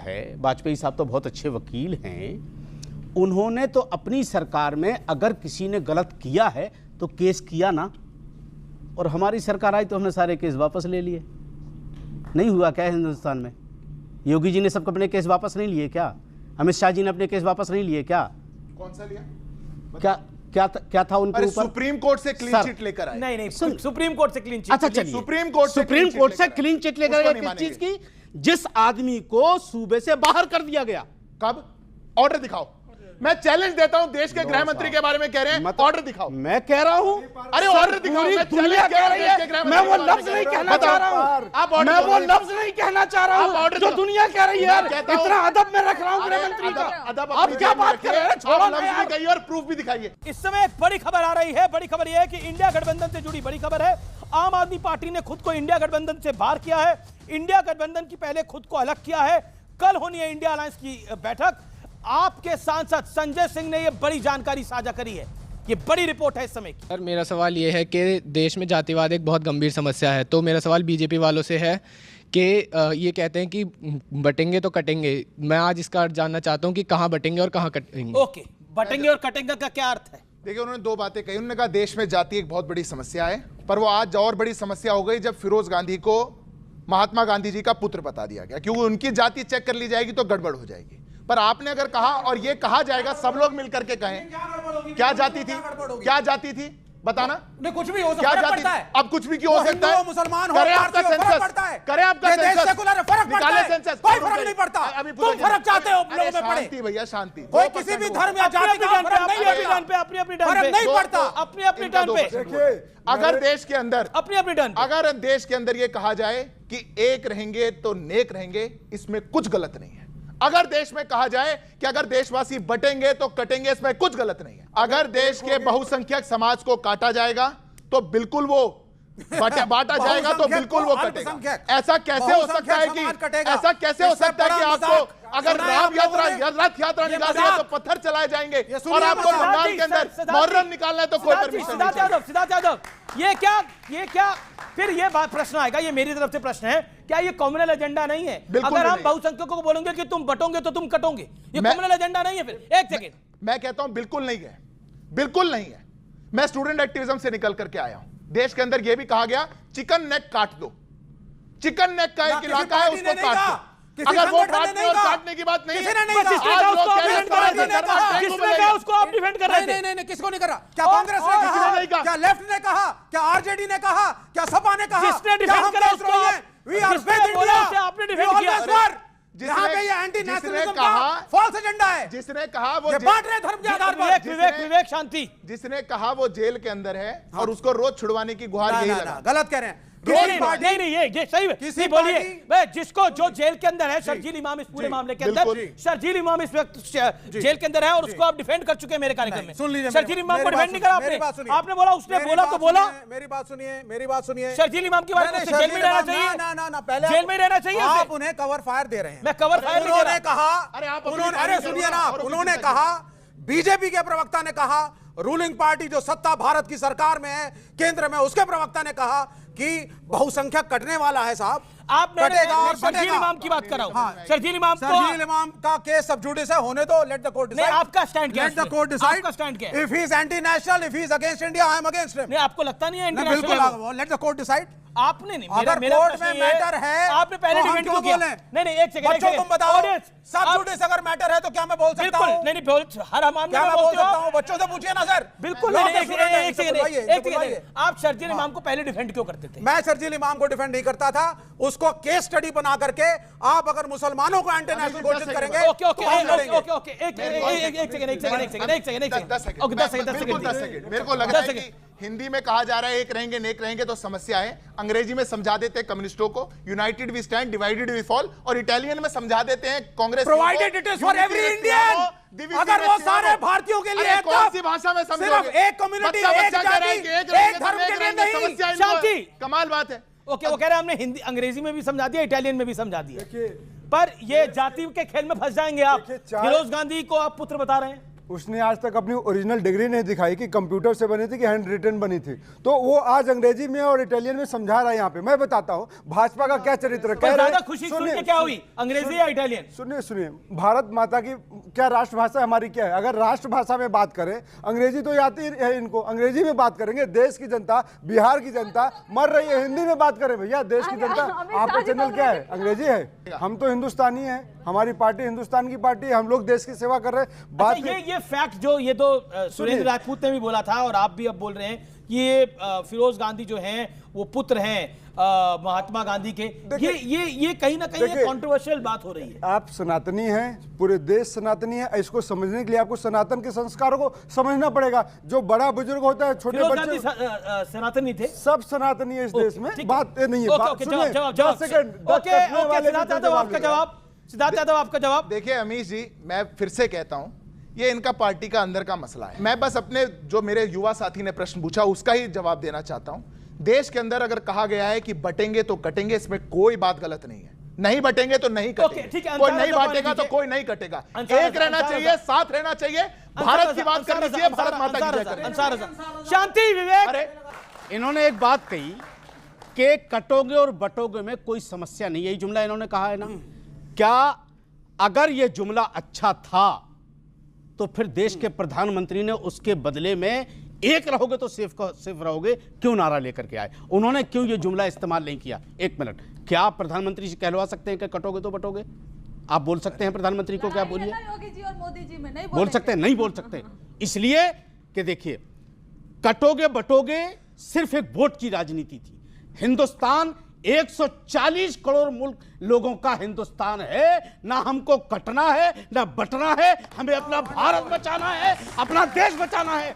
है, वाजपेयी साहब तो बहुत अच्छे वकील हैं, उन्होंने तो अपनी सरकार में अगर किसी ने गलत किया है तो केस किया ना, और हमारी सरकार आई तो हमने सारे केस वापस ले लिए। नहीं हुआ क्या हिंदुस्तान में? योगी जी ने सब अपने केस वापस नहीं लिए क्या? अमित शाह जी ने अपने केस वापस नहीं लिए क्या? कौन सा लिया? क्या था उनके ऊपर? सुप्रीम कोर्ट से क्लीन चिट लेकर आए। नहीं, सुप्रीम कोर्ट से क्लीन चिट। अच्छा चलिए, सुप्रीम कोर्ट से क्लीन चिट लेकर आए किस चीज की? जिस आदमी को सूबे से बाहर कर दिया गया। कब? ऑर्डर दिखाओ। मैं चैलेंज देता हूं, देश के गृह मंत्री के बारे में कह रहे हैं, ऑर्डर दिखाओ। मैं कह रहा हूं, अरे ऑर्डर दिखाओ। मैं दुनिया कह रही है, मैं वो लफ्ज नहीं कहना चाह रहा हूं, मैं वो लफ्ज नहीं कहना चाह रहा हूं जो दुनिया कह रही है। इतना अदब में रख रहा हूं गृह मंत्री का। आप क्या बात कर रहे हैं? छोड़ो ना यार, कहिए और प्रूफ भी दिखाइए। इस समय एक बड़ी खबर आ रही है। बड़ी खबर यह है कि इंडिया गठबंधन से जुड़ी बड़ी खबर है। आम आदमी पार्टी ने खुद को इंडिया गठबंधन से बाहर किया है। इंडिया गठबंधन की पहले खुद को अलग किया है। कल होनी है इंडिया अलायंस की बैठक। आपके सांसद संजय सिंह ने यह बड़ी जानकारी साझा करी है। ये बड़ी रिपोर्ट है इस समय की। सर, मेरा सवाल ये है कि देश में जातिवाद एक बहुत गंभीर समस्या है, तो मेरा सवाल बीजेपी वालों से है कि ये कहते हैं कि बटेंगे तो कटेंगे। मैं आज इसका अर्थ जानना चाहता हूँ कि कहाँ बटेंगे और कहाँ कटेंगे। ओके, बटेंगे और कटेंगे का क्या अर्थ है? देखिए, उन्होंने दो बातें कही। उन्होंने कहा देश में जाति एक बहुत बड़ी समस्या है, पर वो आज और बड़ी समस्या हो गई जब फिरोज गांधी को महात्मा गांधी जी का पुत्र बता दिया गया, क्योंकि उनकी जाति चेक कर ली जाएगी तो गड़बड़ हो जाएगी। पर आपने अगर कहा और ये कहा जाएगा, सब लोग मिलकर के कहें क्या जाति थी, क्या जाति थी बताना? नहीं, कुछ भी हो क्या जाति थी? अब कुछ भी क्यों हो सकता है? मुसलमान हो, करें आपका सेंसस, करें आपका सेंसस, निकाले सेंसस, कोई फर्क नहीं पड़ता। अभी तुम फर्क चाहते हो लोगों में पड़े। शांति भैया, शांति। कोई किसी भी धर्म या जाति का फर्क नहीं पड़ता, फर्क नहीं पड़ता। अपनी अपनी टर्न पे अगर देश के अंदर अपनी अपनी टर्न पे अगर देश के अंदर ये कहा जाए कि एक रहेंगे तो नेक रहेंगे, इसमें कुछ गलत नहीं है। अगर देश में कहा जाए कि अगर देशवासी बटेंगे तो कटेंगे, इसमें कुछ गलत नहीं है। अगर देश के बहुसंख्यक समाज को काटा जाएगा तो बिल्कुल वो बांटा जाएगा तो बिल्कुल वो कटेगा। ऐसा कैसे हो सकता है कि ऐसा कैसे हो सकता है कि आपको अगर रथ यात्रा निकालनी है तो पत्थर चलाए जाएंगे और आपको बंगाल के अंदर मुहर्रम निकालना है तो कोई परमिशन नहीं? सिद्धार्थ यादव, ये क्या फिर ये बात प्रश्न आएगा, ये मेरी तरफ से प्रश्न है, क्या ये कम्युनल एजेंडा नहीं है? अगर हम बहुसंख्यकों को बोलेंगे कि तुम बटोगे तो तुम कटोगे, ये कम्युनल एजेंडा नहीं है? फिर एक सेकंड, मैं कहता हूं बिल्कुल नहीं है, बिल्कुल नहीं है। मैं स्टूडेंट एक्टिविज्म से निकल करके आया हूं। देश के अंदर यह भी कहा गया चिकन नेक काट दो। चिकन नेक का एक इलाका है, उसको काट दो। अगर वो काटने और काटने की बात नहीं है, उसको आप डिफेंड कर रहे थे। नहीं, किसको नहीं कर रहा? क्या कांग्रेस ने कहा? क्या लेफ्ट ने कहा? क्या आरजेडी ने कहा? क्या सपा ने कहा? जिसने डिफेंड करा उसको वी आर विद इंडिया, आपने डिफेंड किया। यहाँ पे ये एंटी नेशनलिज्म का फॉल्स एजेंडा है। जिसने कहा वो बांट रहे धर्म के आधार पर। विवेक शांति, जिसने कहा वो जेल के अंदर है और उसको रोज छुड़वाने की गुहार यही लगा। गलत कह रहे हैं। नहीं, ये सही है। बोलिए, जिसको जो जेल के अंदर है, शर्जील इमाम इस पूरे मामले के अंदर, शर्जील इमाम इस वक्त जेल के अंदर है और उसको आप डिफेंड कर चुके हैं मेरे कार्यक्रम में। सुन लीजिए, शर्जील इमाम को डिफेंड नहीं करा आपने। आपने बोला, उसने बोला तो बोला। मेरी बात सुनिए। शर्जील इमाम की बात जेल में रहना चाहिए। ना, पहले जेल में रहना चाहिए। आप उन्हें कवर फायर दे रहे हैं। मैं कवर फायर नहीं दे रहा। अरे सुनिए ना, उन्होंने कहा, बीजेपी के प्रवक्ता ने कहा, रूलिंग पार्टी जो सत्ता भारत की सरकार में है, केंद्र में, उसके प्रवक्ता ने कहा कि बहुसंख्यक कटने वाला है साहब। आप कटेगा और शर्जील इमाम की बात कर रहा हूं। शर्जील इमाम का केस सब जुडिस है, होने दो, लेट द कोर्ट डिसाइड। आपका स्टैंड क्या है? Let the court decide. आपका स्टैंड क्या है? If he is anti national, if he is against India, I am against him. नहीं, आपको लगता नहीं है एंटी नेशनल? बिल्कुल, लेट द कोर्ट डिसाइड। आपने नहीं, मेरा कोर्ट में मैटर है, आपने पहले डिफेंड क्यों किया? नहीं, एक सेकंड, बच्चों तुम बताओ, सब जुडिस अगर मैटर है तो क्या मैं बोल सकता हूं? नहीं, हर मामले क्या मैं बोल सकता हूं? बच्चों से पूछिए ना सर। बिल्कुल नहीं। एक सेकंड, आप शर्जील इमाम को पहले डिफेंड क्यों करते थे? मैं शर्जील इमाम को डिफेंड नहीं करता था, उसको केस स्टडी बना करके आप अगर मुसलमानों को एंटी नेशनल घोषित करेंगे। ओके, एक सेकंड, मेरे को लग रहा है कि हिंदी में कहा जा रहा है एक रहेंगे नेक रहेंगे तो समस्या है, अंग्रेजी में समझा देते हैं कम्युनिस्टों को united we stand divided we fall, और इटालियन में समझा देते हैं Congress provided it is for every Indian. अगर वो सारे भारतीयों के लिए कौन सी भाषा में समझोगे? सिर्फ एक कम्युनिटी, एक जाति, एक धर्म के लिए नहीं। शांति, कमाल बात है। ओके, वो कह रहे हैं हमने हिंदी अंग्रेजी में भी समझा दिया, इटालियन में भी समझा दिया, पर ये जाति के खेल में फंस जाएंगे आप। फिरोज गांधी को आप पुत्र बता रहे हैं। उसने आज तक अपनी ओरिजिनल डिग्री नहीं दिखाई कि कंप्यूटर से बनी थी कि हैंड रिटन बनी थी, तो वो आज अंग्रेजी में और इटालियन में समझा रहा है। यहाँ पे मैं बताता हूँ भाजपा का क्या चरित्र पर ज्यादा खुशी सुन के क्या हुई, अंग्रेजी या इटालियन? सुनिए सुनिए, भारत माता की क्या राष्ट्रभाषा हमारी क्या है? अगर राष्ट्रभाषा में बात करें, अंग्रेजी तो आती है इनको, अंग्रेजी में बात करेंगे। देश की जनता, बिहार की जनता मर रही है, हिंदी में बात करें भैया। देश की जनता, आपका चैनल क्या है? अंग्रेजी है। हम तो हिंदुस्तानी है, हमारी पार्टी हिंदुस्तान की पार्टी है, हम लोग देश की सेवा कर रहे हैं। बात ये फैक्ट जो ये तो सुरेंद्र राजपूत ने भी बोला था और आप भी अब बोल रहे हैं कि ये फिरोज गांधी जो हैं वो पुत्र हैं महात्मा गांधी के। ये कहीं ना कहीं एक कंट्रोवर्शियल बात हो रही है। आप सनातनी हैं, पूरे देश सनातनी है, इसको समझने के लिए आपको सनातन के संस्कारों को समझना पड़ेगा। जो बड़ा बुजुर्ग होता है, छोटे बच्चे सनातनी थे, सब सनातनी है इस देश में। बात नहीं है। सिद्धार्थ यादव आपका जवाब। देखिए अमीश जी, मैं फिर से कहता हूं, ये इनका पार्टी का अंदर का मसला है। मैं बस अपने जो मेरे युवा साथी ने प्रश्न पूछा उसका ही जवाब देना चाहता हूं। देश के अंदर अगर कहा गया है कि बटेंगे तो कटेंगे, इसमें कोई बात गलत नहीं है। नहीं बटेंगे तो नहीं कटेंगे, कोई नहीं बांटेगा तो कोई नहीं कटेगा। एक रहना चाहिए, साथ रहना चाहिए, भारत की बात करनी चाहिए, भारत माता की जय करें। शांति विवेक। इन्होंने एक बात कही कि कटोगे और बटोगे में कोई समस्या नहीं, यही जुमला इन्होंने कहा है ना। क्या अगर यह जुमला अच्छा था तो फिर देश के प्रधानमंत्री ने उसके बदले में एक रहोगे तो सिर्फ रहोगे क्यों नारा लेकर के आए? उन्होंने क्यों यह जुमला इस्तेमाल नहीं किया? एक मिनट, क्या आप प्रधानमंत्री से कहलवा सकते हैं कि कटोगे तो बटोगे? आप बोल सकते हैं प्रधानमंत्री को? क्या बोलिए, योगी जी और मोदी जी में नहीं बोल सकते हैं? नहीं बोल सकते, इसलिए कि देखिए, कटोगे बटोगे सिर्फ एक वोट की राजनीति थी। हिंदुस्तान 140 करोड़ मुल्क लोगों का हिंदुस्तान है। ना हमको कटना है ना बटना है, हमें अपना भारत बचाना है, अपना देश बचाना है।